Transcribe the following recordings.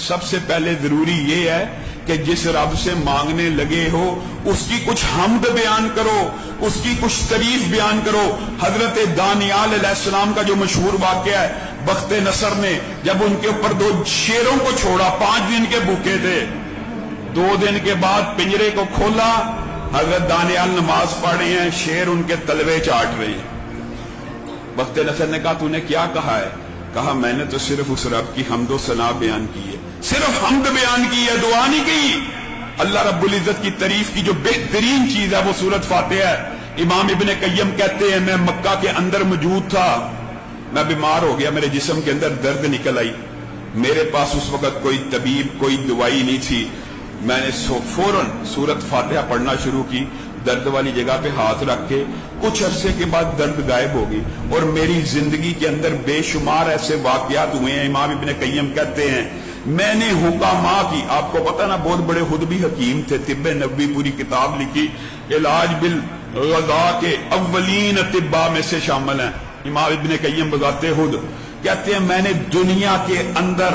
سب سے پہلے ضروری یہ ہے کہ جس رب سے مانگنے لگے ہو اس کی کچھ حمد بیان کرو، اس کی کچھ تعریف بیان کرو۔ حضرت دانیال علیہ السلام کا جو مشہور واقعہ ہے، بخت نصر نے جب ان کے اوپر 2 شیروں کو چھوڑا، 5 دن کے بھوکے تھے، 2 دن کے بعد پنجرے کو کھولا، حضرت دانیال نماز پڑھ رہے ہیں، شیر ان کے تلوے چاٹ رہے ہیں۔ بخت نصر نے کہا تو نے کیا کہا ہے؟ کہا میں نے تو صرف اس رب کی حمد و ثنا بیان کی ہے، صرف حمد بیان کی ہے، دعا نہیں کی۔ اللہ رب العزت کی تعریف کی جو بہترین چیز ہے وہ سورۃ فاتحہ ہے۔ امام ابن قیم کہتے ہیں میں مکہ کے اندر موجود تھا، میں بیمار ہو گیا، میرے جسم کے اندر درد نکل آئی، میرے پاس اس وقت کوئی طبیب کوئی دوائی نہیں تھی، میں نے فوراً سورۃ فاتحہ پڑھنا شروع کی، درد والی جگہ پہ ہاتھ رکھ کے کچھ عرصے کے بعد درد غائب ہو گئی، اور میری زندگی کے اندر بے شمار ایسے واقعات ہوئے ہیں۔ امام ابن قیم کہتے ہیں میں نے حکماء کی، آپ کو پتہ نا بہت بڑے خود بھی حکیم تھے، طب نبوی پوری کتاب لکھی، علاج بالغذا کے اولین طباء میں سے شامل ہیں امام ابن قیم بذات خود کہتے ہیں میں نے دنیا کے اندر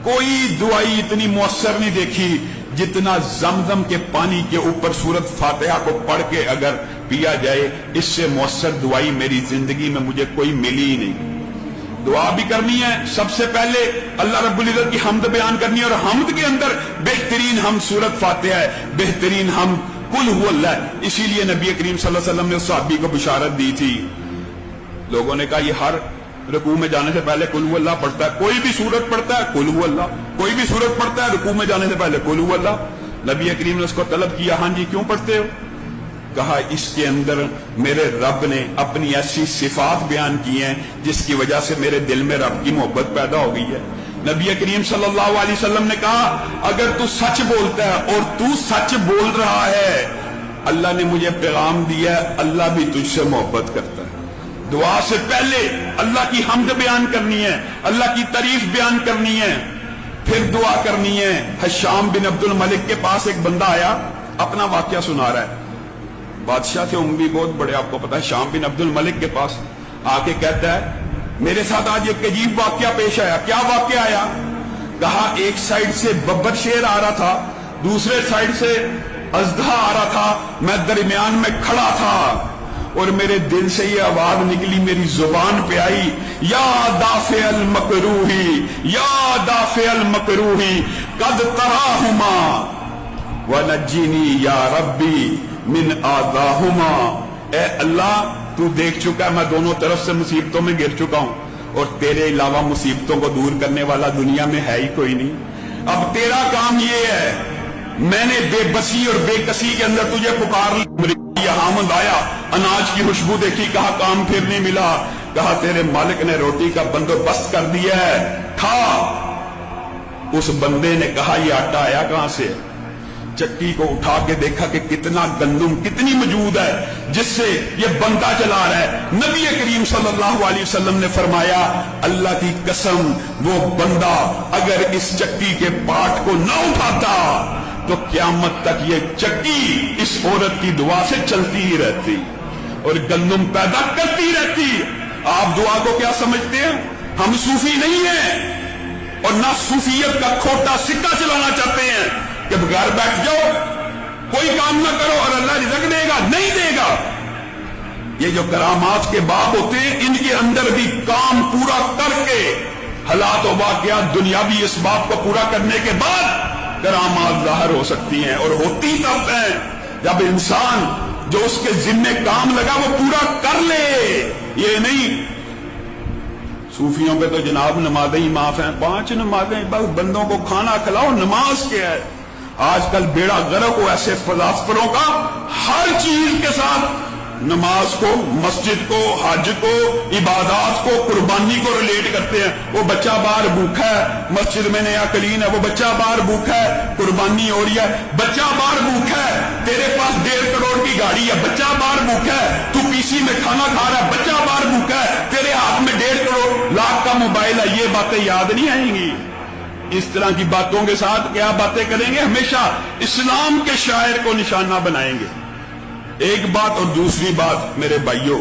کوئی دوائی اتنی مؤثر نہیں دیکھی جتنا زمزم کے پانی کے اوپر سورۃ فاتحہ کو پڑھ کے اگر پیا جائے، اس سے مؤثر دوائی میری زندگی میں مجھے کوئی ملی ہی نہیں۔ دعا بھی کرنی ہے، سب سے پہلے اللہ رب العزت کی حمد بیان کرنی ہے، اور حمد کے اندر بہترین حمد سورۃ فاتحہ ہے، بہترین حمد قل هو اللہ۔ اسی لیے نبی کریم صلی اللہ علیہ وسلم نے اس صحابی کو بشارت دی تھی، لوگوں نے کہا یہ ہر رکوع میں جانے سے پہلے قل هو اللہ پڑھتا ہے، کوئی بھی سورت پڑھتا ہے قل هو اللہ، کوئی بھی سورت پڑھتا ہے رکوع میں جانے سے پہلے قل هو اللہ۔ نبی کریم نے اس کو طلب کیا، ہاں جی کیوں پڑھتے ہو؟ کہا اس کے اندر میرے رب نے اپنی ایسی صفات بیان کی ہیں جس کی وجہ سے میرے دل میں رب کی محبت پیدا ہو گئی ہے۔ نبی کریم صلی اللہ علیہ وسلم نے کہا اگر تو سچ بولتا ہے اور تو سچ بول رہا ہے، اللہ نے مجھے پیغام دیا ہے اللہ بھی تجھ سے محبت کرتا ہے۔ دعا سے پہلے اللہ کی حمد بیان کرنی ہے، اللہ کی تعریف بیان کرنی ہے، پھر دعا کرنی ہے۔ حشام بن عبد الملک کے پاس ایک بندہ آیا، اپنا واقعہ سنا رہا ہے، بادشاہ تھے عموی بہت بڑے، آپ کو پتا ہے، شام بن عبد الملک کے پاس آ کے کہتا ہے میرے ساتھ آج ایک عجیب واقعہ پیش آیا۔ کیا واقعہ آیا؟ کہا ایک سائڈ سے ببر شیر آ رہا تھا، دوسرے سائڈ سے اژدہا آ رہا تھا، میں درمیان میں کھڑا تھا اور میرے دل سے یہ آواز نکلی، میری زبان پہ آئی، یا دافع المکروہی یا دافع المکروہی قد تراہما ونجنی یا ربی من آذاہما۔ اے اللہ تو دیکھ چکا ہے میں دونوں طرف سے مصیبتوں میں گر چکا ہوں، اور تیرے علاوہ مصیبتوں کو دور کرنے والا دنیا میں ہے ہی کوئی نہیں۔ اب تیرا کام یہ ہے، میں نے بے بسی اور بے کسی کے اندر تجھے پکار لیا، حامد آیا، اناج کی خوشبو دیکھی، کہا کام پھر نہیں ملا، کہا تیرے مالک نے روٹی کا بندوبست کر دیا ہے، کھا۔ اس بندے نے کہا یہ آٹا آیا کہاں سے؟ چکی کو اٹھا کے دیکھا کہ کتنا گندم کتنی موجود ہے جس سے یہ بندہ چلا رہا ہے۔ نبی کریم صلی اللہ علیہ وسلم نے فرمایا اللہ کی قسم وہ بندہ اگر اس چکی کے پاٹ کو نہ اٹھاتا تو قیامت تک یہ چکی اس عورت کی دعا سے چلتی ہی رہتی اور گندم پیدا کرتی رہتی۔ آپ دعا کو کیا سمجھتے ہیں؟ ہم صوفی نہیں ہیں اور نہ صوفیت کا کھوٹا سکہ چلانا چاہتے ہیں کہ بغیر بیٹھ جاؤ کوئی کام نہ کرو اور اللہ رزق دے گا، نہیں دے گا۔ یہ جو کرامات کے باب ہوتے ہیں ان کے اندر بھی کام پورا کر کے حالات و واقعات دنیاوی اسباب کو پورا کرنے کے بعد کرامات ظاہر ہو سکتی ہیں، اور ہوتی تب ہیں جب انسان جو اس کے ذمہ کام لگا وہ پورا کر لے۔ یہ نہیں صوفیوں پہ تو جناب نمازیں ہی معاف ہیں، 5 نمازیں بس بندوں کو کھانا کھلاؤ، نماز کیا ہے؟ آج کل بیڑا غرق ہو ایسے فلاسفروں کا، ہر چیز کے ساتھ نماز کو، مسجد کو، حج کو، عبادات کو، قربانی کو ریلیٹ کرتے ہیں۔ وہ بچہ باہر بھوکا ہے، مسجد میں نیا کلین ہے، وہ بچہ باہر بھوکا ہے، قربانی ہو رہی ہے۔ بچہ باہر بھوکا ہے، تیرے پاس 1.5 کروڑ کی گاڑی ہے، بچہ باہر بھوکا ہے، تو پی سی میں کھانا کھا رہا ہے، بچہ باہر بھوکا ہے، تیرے ہاتھ میں 1.5 کروڑ لاکھ کا موبائل ہے، یہ باتیں یاد نہیں آئیں گی؟ اس طرح کی باتوں کے ساتھ کیا باتیں کریں گے؟ ہمیشہ اسلام کے شاعر کو نشانہ بنائیں گے۔ ایک بات اور دوسری بات میرے بھائیوں،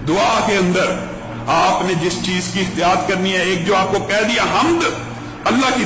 دعا کے اندر آپ نے جس چیز کی احتیاط کرنی ہے، ایک جو آپ کو کہہ دیا حمد، اللہ کی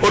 اور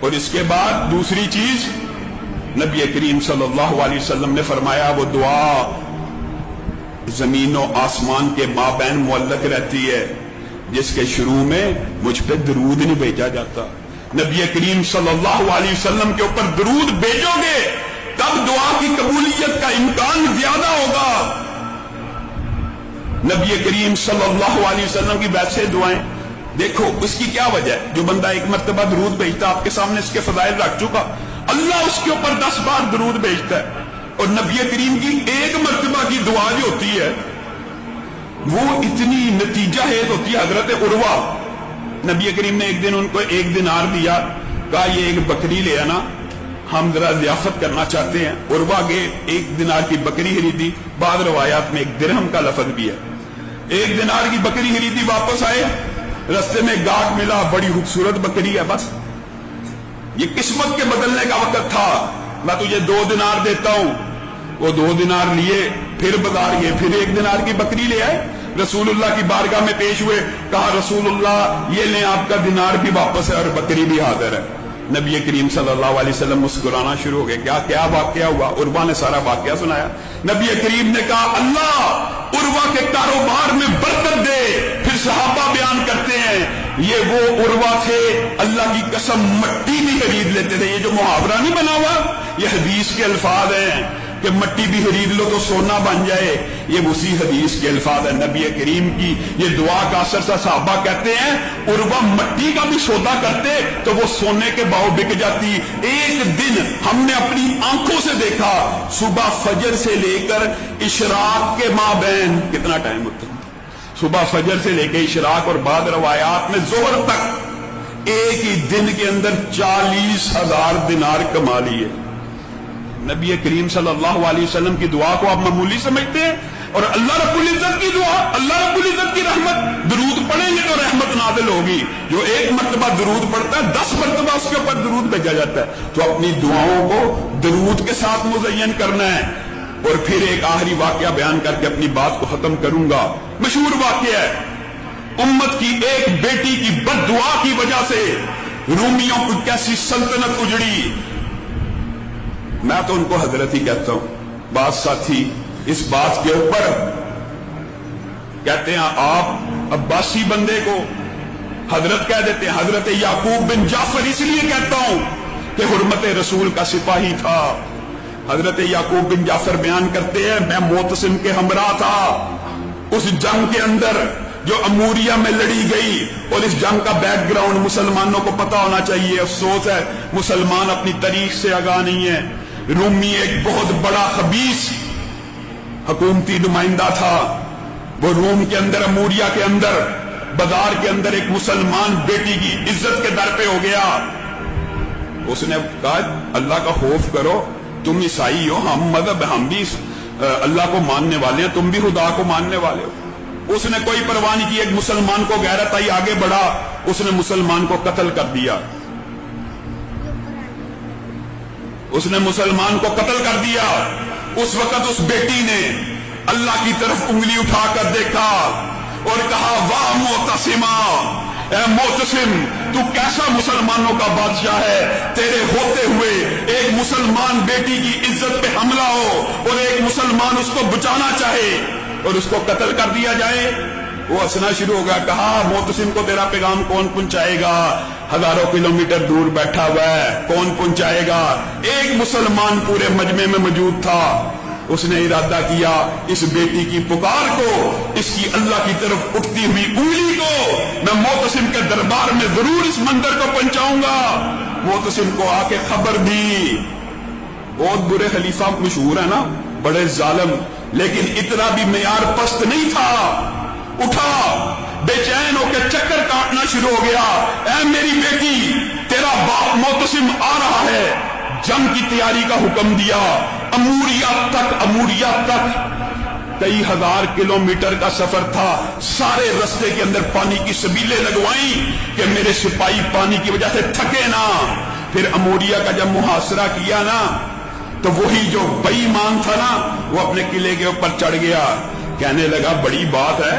اور اس کے بعد دوسری چیز نبی کریم صلی اللہ علیہ وسلم نے فرمایا, وہ دعا زمین و آسمان کے مابین معلق رہتی ہے جس کے شروع میں مجھ پہ درود نہیں بھیجا جاتا. نبی کریم صلی اللہ علیہ وسلم کے اوپر درود بھیجو گے تب دعا کی قبولیت کا امکان زیادہ ہوگا. نبی کریم صلی اللہ علیہ وسلم کی ویسے دعائیں دیکھو, اس کی کیا وجہ ہے؟ جو بندہ ایک مرتبہ درود بھیجتا, آپ کے سامنے اس کے فضائل رکھ چکا, اللہ اس کے اوپر 10 بار درود بھیجتا ہے. اور نبی کریم کی ایک مرتبہ کی دعا جو ہوتی ہے وہ اتنی نتیجہ خیز ہوتی ہے. حضرت عروہ, نبی کریم نے ایک دن ان کو 1 دینار دیا, کہا یہ ایک بکری لے آنا, ہم ذرا ضیافت کرنا چاہتے ہیں. عروہ گئے, 1 دینار کی بکری خریدی, بعض روایات میں 1 درہم کا لفظ بھی ہے. 1 دینار کی بکری خریدی, واپس آئے, رستے میں گاٹ ملا, بڑی خوبصورت بکری ہے, بس یہ قسمت کے بدلنے کا وقت تھا, میں تجھے 2 دینار دیتا ہوں. وہ 2 دینار لیے, پھر بازار گئے, پھر 1 دینار کی بکری لے آئے, رسول اللہ کی بارگاہ میں پیش ہوئے, کہا رسول اللہ یہ لیں آپ کا دینار بھی واپس ہے اور بکری بھی حاضر ہے. نبی کریم صلی اللہ علیہ وسلم مسکرانا شروع ہو گئے, کیا واقعہ ہوا؟ عروہ نے سارا واقعہ سنایا. نبی کریم نے کہا اللہ عروہ کے کاروبار میں برکت دے. پھر صحابہ بیان کرتے ہیں یہ وہ عروہ تھے اللہ کی قسم مٹی بھی خرید لیتے تھے. یہ جو محاورہ نہیں بنا ہوا, یہ حدیث کے الفاظ ہیں کہ مٹی بھی خرید لو تو سونا بن جائے, یہ اسی حدیث کے الفاظ ہیں. نبی کریم کی یہ دعا کا اثر سے صحابہ کہتے ہیں عروہ مٹی کا بھی سودا کرتے تو وہ سونے کے بھاؤ بک جاتی. ایک دن ہم نے اپنی آنکھوں سے دیکھا, صبح فجر سے لے کر اشراق کے مابین کتنا ٹائم ہوتا ہے, صبح فجر سے لے کے اشراق اور بعد روایات میں ظہر تک ایک ہی دن کے اندر 40,000 دینار کما لیے. نبی کریم صلی اللہ علیہ وسلم کی دعا کو آپ معمولی سمجھتے ہیں, اور اللہ رب العزت کی دعا, اللہ رب العزت کی رحمت, درود پڑھیں گے تو رحمت نازل ہوگی. جو 1 مرتبہ درود پڑھتا ہے 10 مرتبہ اس کے اوپر درود بھیجا جاتا ہے. تو اپنی دعاؤں کو درود کے ساتھ مزین کرنا ہے. اور پھر ایک آخری واقعہ بیان کر کے اپنی بات کو ختم کروں گا. مشہور واقعہ ہے, امت کی ایک بیٹی کی بد دعا کی وجہ سے رومیوں کو کیسی سلطنت اجڑی. میں تو ان کو حضرت ہی کہتا ہوں. بعض ساتھی اس بات کے اوپر کہتے ہیں آپ عباسی بندے کو حضرت کہہ دیتے ہیں. حضرت یعقوب بن جعفر اس لیے کہتا ہوں کہ حرمت رسول کا سپاہی تھا. حضرت یعقوب بن جعفر بیان کرتے ہیں میں معتصم کے ہمراہ تھا اس جنگ کے اندر جو اموریہ میں لڑی گئی, اور اس جنگ کا بیک گراؤنڈ مسلمانوں کو پتا ہونا چاہیے. افسوس ہے مسلمان اپنی تاریخ سے آگاہ نہیں ہے. رومی ایک بہت بڑا خبیث حکومتی نمائندہ تھا. وہ روم کے اندر اموریہ کے اندر بازار کے اندر ایک مسلمان بیٹی کی عزت کے در پہ ہو گیا. اس نے کہا اللہ کا خوف کرو, تم عیسائی ہو, ہم مذہب ہم بھی اللہ کو ماننے والے ہیں, تم بھی خدا کو ماننے والے ہو. اس نے کوئی پرواہ نہیں کی. ایک مسلمان کو غیرت آئی, آگے بڑھا, اس نے مسلمان کو قتل کر دیا. اس نے مسلمان کو قتل کر دیا. اس وقت اس بیٹی نے اللہ کی طرف انگلی اٹھا کر دیکھا اور کہا واہ معتصما, اے معتصم تو کیسا مسلمانوں کا بادشاہ ہے, تیرے ہوتے ہوئے ایک مسلمان بیٹی کی عزت پہ حملہ ہو اور ایک مسلمان اس کو بچانا چاہے اور اس کو قتل کر دیا جائے. وہ ہنسنا شروع ہو گیا. کہا معتصم کو تیرا پیغام کون پہنچائے گا, ہزاروں کلومیٹر دور بیٹھا ہوا ہے, کون پہنچائے گا. ایک مسلمان پورے مجمع میں موجود تھا. اس نے ارادہ کیا اس بیٹی کی پکار کو, اس کی اللہ کی طرف اٹھتی ہوئی انگلی کو میں معتصم کے دربار میں ضرور اس منظر کو پہنچاؤں گا. معتصم کو آ کے خبر دی. بہت برے خلیفہ مشہور ہے نا, بڑے ظالم, لیکن اتنا بھی معیار پست نہیں تھا. اٹھا, بے چین ہو کے چکر کاٹنا شروع ہو گیا. اے میری بیٹی, تیرا باپ معتصم آ رہا ہے. جنگ کی تیاری کا حکم دیا. اموریہ تک کئی ہزار کلومیٹر کا سفر تھا. سارے رستے کے اندر پانی کی سبیلیں لگوائیں کہ میرے سپاہی پانی کی وجہ سے تھکے نہ. پھر اموریہ کا جب محاصرہ کیا نا تو وہی جو بے ایمان تھا نا وہ اپنے قلعے کے اوپر چڑھ گیا. کہنے لگا بڑی بات ہے,